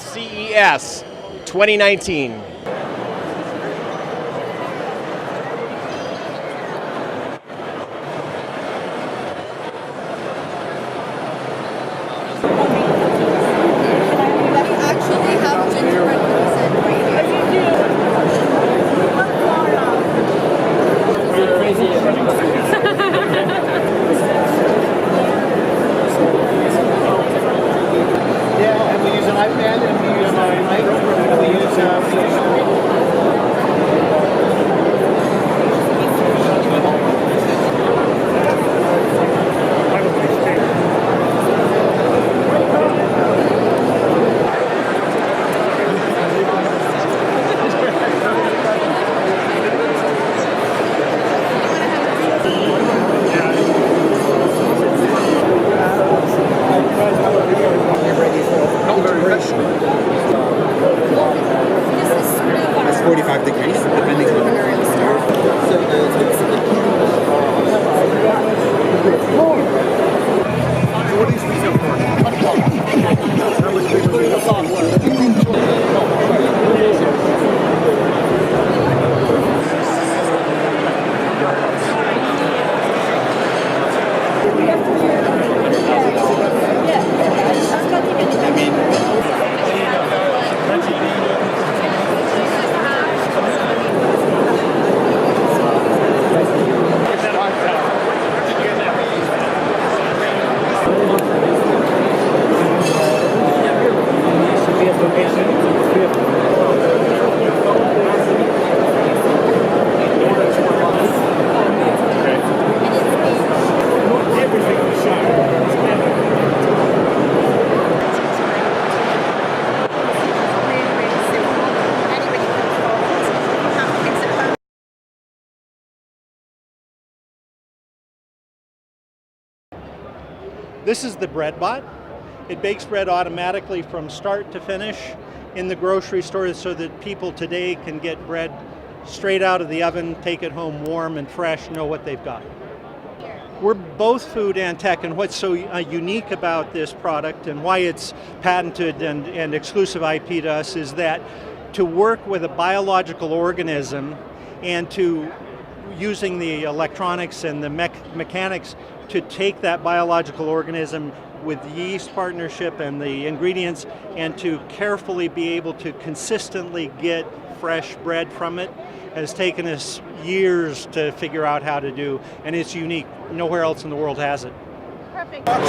at CES 2019. It's 45 degrees, depending on the area. This is the bread bot. It bakes bread automatically from start to finish in the grocery store so that people today can get bread straight out of the oven, take it home warm and fresh, know what they've got. We're both food and tech, and what's so unique about this product and why it's patented and exclusive IP to us is that to work with a biological organism and to using the electronics and the mechanics to take that biological organism with the yeast partnership and the ingredients and to carefully be able to consistently get fresh bread from it has taken us years to figure out how to do, and it's unique. Nowhere else in the world has it. Perfect. Oh,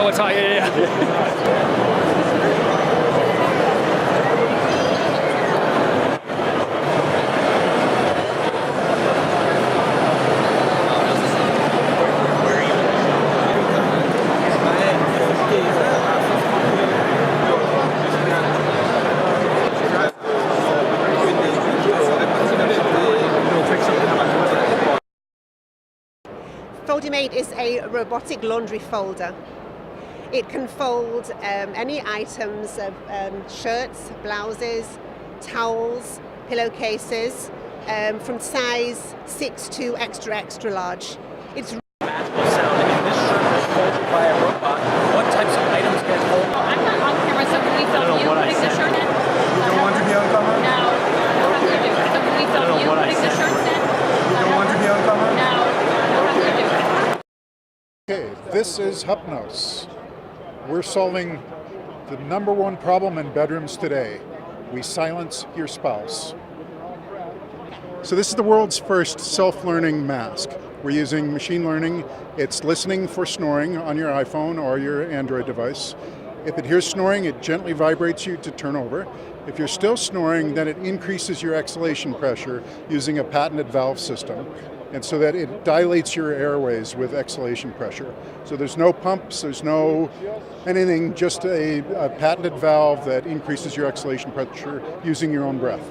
it's hot, yeah. Foldimate is a robotic laundry folder. It can fold any items of shirts, blouses, towels, pillowcases, from size 6 to extra large. It's Magical sound. And this shirt is folded by a robot. What types of items get folded? I'm not on camera, so can we film you putting the shirt in? You don't want to be on camera? No, I don't have to do it. So can we film you putting the shirts in? You don't want to be on camera? No, I don't have to do it. Okay, this is Hypnos. We're solving the number one problem in bedrooms today. We silence your spouse. So this is the world's first self-learning mask. We're using machine learning. It's listening for snoring on your iPhone or your Android device. If it hears snoring, it gently vibrates you to turn over. If you're still snoring, then it increases your exhalation pressure using a patented valve system. And so that it dilates your airways with exhalation pressure. So there's no pumps, there's no anything, just a patented valve that increases your exhalation pressure using your own breath.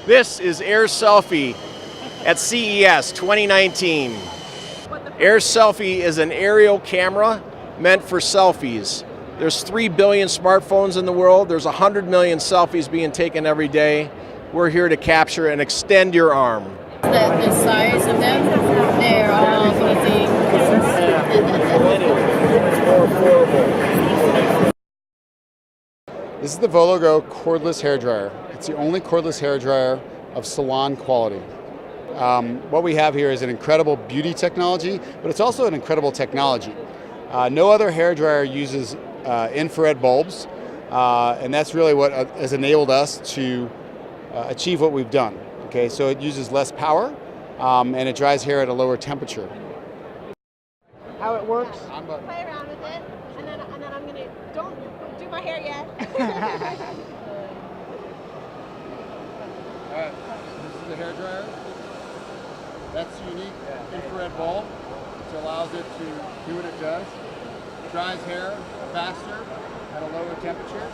This is Air Selfie at CES 2019. Air Selfie is an aerial camera meant for selfies. There's 3 billion smartphones in the world. There's 100 million selfies being taken every day. We're here to capture and extend your arm. The size of them, they're all easy. This is the Vologo cordless hairdryer. It's the only cordless hairdryer of salon quality. What we have here is an incredible beauty technology, but it's also an incredible technology. No other hairdryer uses infrared bulbs, and that's really what has enabled us to achieve what we've done. Okay, so it uses less power, and it dries hair at a lower temperature. How it works? Play around with it, and then I'm going to, don't do my hair yet. Alright, this is the hairdryer. That's the unique infrared bulb, which allows it to do what it does. It dries hair faster at a lower temperature.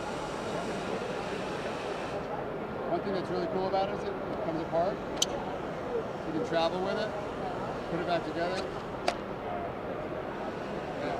One thing that's really cool about it is it comes apart. You can travel with it, put it back together. Yeah.